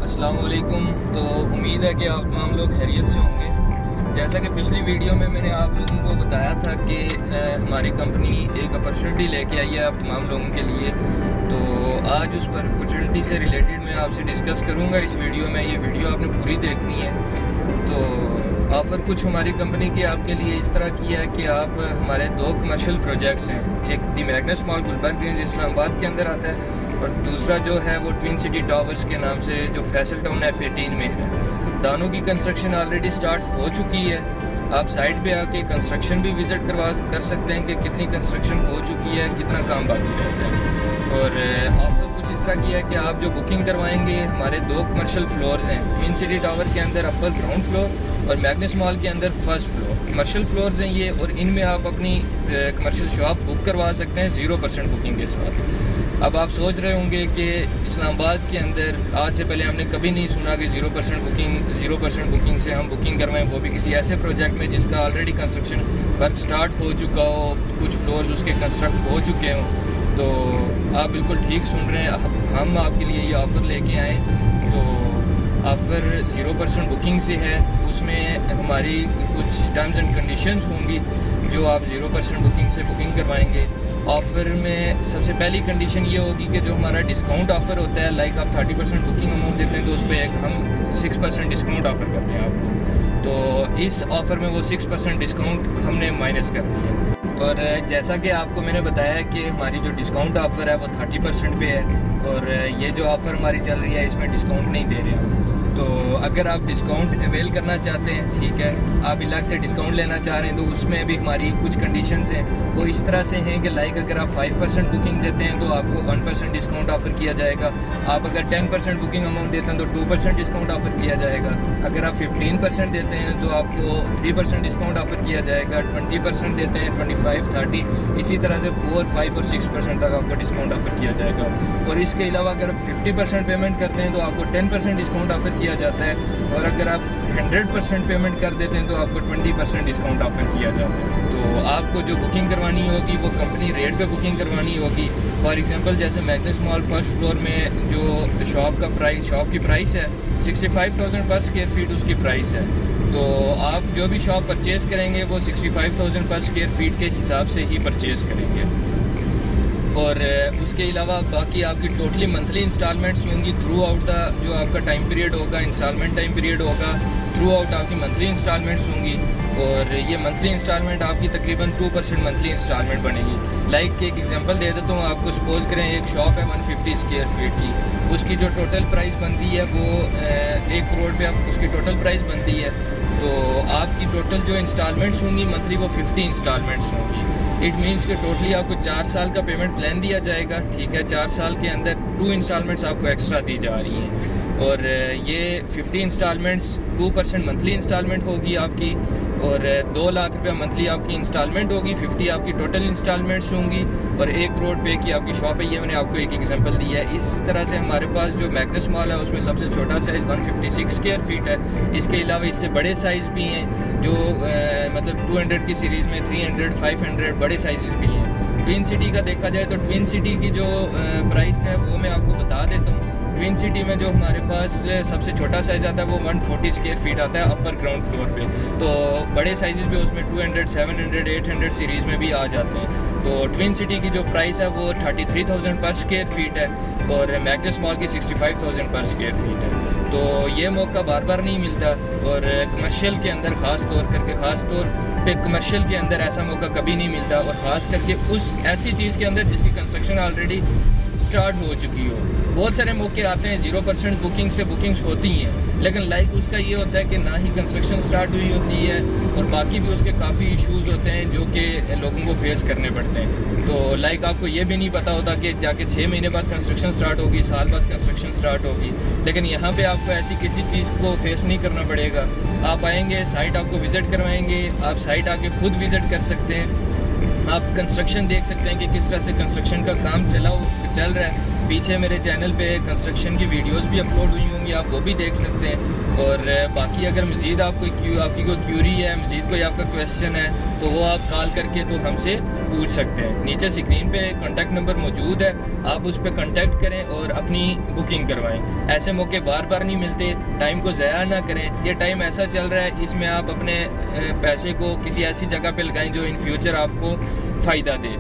अस्सलाम वालेकुम। तो उम्मीद है कि आप तमाम लोग खैरियत से होंगे। जैसा कि पिछली वीडियो में मैंने आप लोगों को बताया था कि हमारी कंपनी एक अपॉर्चुनिटी लेके आई है आप तमाम लोगों के लिए। तो आज उस पर अपॉर्चुनिटी से रिलेटेड मैं आपसे डिस्कस करूंगा इस वीडियो में। ये वीडियो आपने पूरी देखनी है। तो ऑफ़र कुछ हमारी कंपनी की आपके लिए इस तरह की है कि आप हमारे दो कमर्शियल प्रोजेक्ट्स हैं, एक the Magnus mall Gulberg range Islamabad के अंदर आता है और दूसरा जो है वो ट्विन सिटी टावर्स के नाम से जो फैसल टाउन F18 में है। दोनों की कंस्ट्रक्शन ऑलरेडी स्टार्ट हो चुकी है। आप साइट पे आके कंस्ट्रक्शन भी विज़िट कर सकते हैं कि कितनी कंस्ट्रक्शन हो चुकी है, कितना काम बाकी रहता है। और ऑफर कुछ इस तरह की है कि आप जो बुकिंग करवाएंगे, हमारे दो कमर्शियल फ्लोर्स हैं ट्विन सिटी टावर के अंदर, अपर ग्राउंड फ्लोर और मैग्नस मॉल के अंदर फर्स्ट फ्लोर। कमर्शियल फ्लोर्स हैं ये और इनमें आप अपनी कमर्शियल शॉप बुक करवा सकते हैं 0% बुकिंग के साथ। अब आप सोच रहे होंगे कि इस्लामाबाद के अंदर आज से पहले हमने कभी नहीं सुना कि 0% बुकिंग से हम बुकिंग करवाएं, वो भी किसी ऐसे प्रोजेक्ट में जिसका ऑलरेडी कंस्ट्रक्शन वर्क स्टार्ट हो चुका हो, कुछ फ्लोर्स उसके कंस्ट्रक्ट हो चुके हों। तो आप बिल्कुल ठीक सुन रहे हैं, हम आपके लिए ये ऑफ़र लेके आए। तो ऑफ़र 0% बुकिंग से है, उसमें हमारी कुछ टर्म्स एंड कंडीशंस होंगी जो आप 0% बुकिंग से बुकिंग करवाएंगे। ऑफ़र में सबसे पहली कंडीशन ये होगी कि जो हमारा डिस्काउंट ऑफ़र होता है, लाइक आप 30% बुकिंग अमाउंट देते हैं तो उस पर हम 6% डिस्काउंट ऑफ़र करते हैं आपको। तो इस ऑफ़र में वो 6% डिस्काउंट हमने माइनस कर दिया है। और जैसा कि आपको मैंने बताया है कि हमारी जो डिस्काउंट ऑफ़र है वो 30% पे है और ये जो ऑफ़र हमारी चल रही है इसमें डिस्काउंट नहीं दे रहे हैं। तो अगर आप डिस्काउंट अवेल करना चाहते हैं, ठीक है, आप अलग से डिस्काउंट लेना चाह रहे हैं तो उसमें भी हमारी कुछ कंडीशंस हैं। वो इस तरह से हैं कि लाइक अगर आप 5% बुकिंग देते हैं तो आपको 1% डिस्काउंट ऑफ़र किया जाएगा। आप अगर 10% बुकिंग अमाउंट देते हैं तो 2% डिस्काउंट ऑफ़र किया जाएगा। अगर आप 15% देते हैं तो आपको 3% डिस्काउंट ऑफ़र किया जाएगा। 20% देते हैं 25, 30, इसी तरह से 4, 5 और 6% तक आपको डिस्काउंट ऑफ़र किया जाएगा। और इसके अलावा अगर आप 50% पेमेंट करते हैं तो आपको 10% डिस्काउंट ऑफ़र किया जाता है और अगर आप 100% पेमेंट कर देते हैं तो आपको 20% डिस्काउंट ऑफ़र किया जाता है। तो आपको जो बुकिंग करवानी होगी वो कंपनी रेट पे बुकिंग करवानी होगी। फॉर एग्जांपल जैसे मैग्नस मॉल फर्स्ट फ्लोर में जो शॉप की प्राइस है 65,000 पर स्क्वायर फीट उसकी प्राइस है। तो आप जो भी शॉप परचेज़ करेंगे वो 65,000 पर स्क्वायर फीट के हिसाब से ही परचेज़ करेंगे। और उसके अलावा बाकी आपकी टोटली मंथली इंस्टॉलमेंट्स होंगी थ्रू आउट द जो आपका टाइम पीरियड होगा, इंस्टॉलमेंट टाइम पीरियड होगा, थ्रू आउट आपकी मंथली इंस्टॉलमेंट्स होंगी। और ये मंथली इंस्टॉलमेंट आपकी तकरीबन 2% मंथली इंस्टॉलमेंट बनेगी। लाइक एक एग्जांपल दे देता हूँ आपको। सपोज़ करें एक शॉप है 150 स्क्वायर फीट की, उसकी जो टोटल प्राइस बनती है वो 1 करोड़ पे आप उसकी टोटल प्राइस बनती है। तो आपकी टोटल जो इंस्टॉलमेंट्स होंगी मंथली वो 50 इंस्टॉलमेंट्स होंगी। इट मीन्स कि टोटली आपको 4 साल का पेमेंट प्लान दिया जाएगा, ठीक है। 4 साल के अंदर 2 इंस्टॉलमेंट्स आपको एक्स्ट्रा दी जा रही हैं। और ये 50 इंस्टॉलमेंट्स 2% मंथली इंस्टॉलमेंट होगी आपकी और 2 लाख रुपया मंथली आपकी इंस्टॉलमेंट होगी। 50 आपकी टोटल इंस्टॉलमेंट्स होंगी और 1 करोड़ पे की आपकी शॉप है। ये मैंने आपको एक एग्जांपल दिया है। इस तरह से हमारे पास जो मैग्नस मॉल है उसमें सबसे छोटा साइज़ 156 स्क्वायर फीट है। इसके अलावा इससे बड़े साइज़ भी हैं जो मतलब 200 की सीरीज़ में 300, 500 बड़े साइज़ भी हैं। ट्विन सिटी का देखा जाए तो ट्विन सिटी की जो प्राइस है वो मैं आपको बता देता हूँ। ट्विन सिटी में जो हमारे पास सबसे छोटा साइज़ आता है वो 140 स्क्वायर फीट आता है अपर ग्राउंड फ्लोर पे। तो बड़े साइज़ भी उसमें 200, 700, 800 सीरीज़ में भी आ जाते हैं। तो ट्विन सिटी की जो प्राइस है वो 33,000 पर स्क्वायर फीट है और मैग्नस मॉल की 65,000 पर स्क्वायर फीट है। तो ये मौका बार बार नहीं मिलता और कमर्शियल के अंदर ख़ास तौर पे कमर्शियल के अंदर ऐसा मौका कभी नहीं मिलता और ख़ास करके उस ऐसी चीज़ के अंदर जिसकी कंस्ट्रक्शन ऑलरेडी स्टार्ट हो चुकी हो। बहुत सारे मौके आते हैं 0% बुकिंग से बुकिंग्स होती हैं, लेकिन लाइक उसका ये होता है कि ना ही कंस्ट्रक्शन स्टार्ट हुई होती है और बाकी भी उसके काफ़ी इश्यूज़ होते हैं जो कि लोगों को फेस करने पड़ते हैं। तो लाइक आपको ये भी नहीं पता होता कि जाके 6 महीने बाद कंस्ट्रक्शन स्टार्ट होगी, साल बाद कंस्ट्रक्शन स्टार्ट होगी। लेकिन यहाँ पे आपको ऐसी किसी चीज़ को फेस नहीं करना पड़ेगा। आप आएंगे, साइट आपको विज़िट करवाएंगे, आप साइट आके खुद विज़िट कर सकते हैं। आप कंस्ट्रक्शन देख सकते हैं कि किस तरह से कंस्ट्रक्शन का काम चल रहा है। पीछे मेरे चैनल पे कंस्ट्रक्शन की वीडियोस भी अपलोड हुई होंगी, आप वो भी देख सकते हैं। और बाकी अगर मज़ीद आपकी कोई क्यूरी है, मज़ीद कोई आपका क्वेश्चन है, तो वो आप कॉल करके तो हमसे पूछ सकते हैं। नीचे स्क्रीन पे कॉन्टैक्ट नंबर मौजूद है, आप उस पर कॉन्टैक्ट करें और अपनी बुकिंग करवाएं। ऐसे मौके बार बार नहीं मिलते, टाइम को ज़ाया ना करें। ये टाइम ऐसा चल रहा है, इसमें आप अपने पैसे को किसी ऐसी जगह पे लगाएं जो इन फ्यूचर आपको फ़ायदा दे।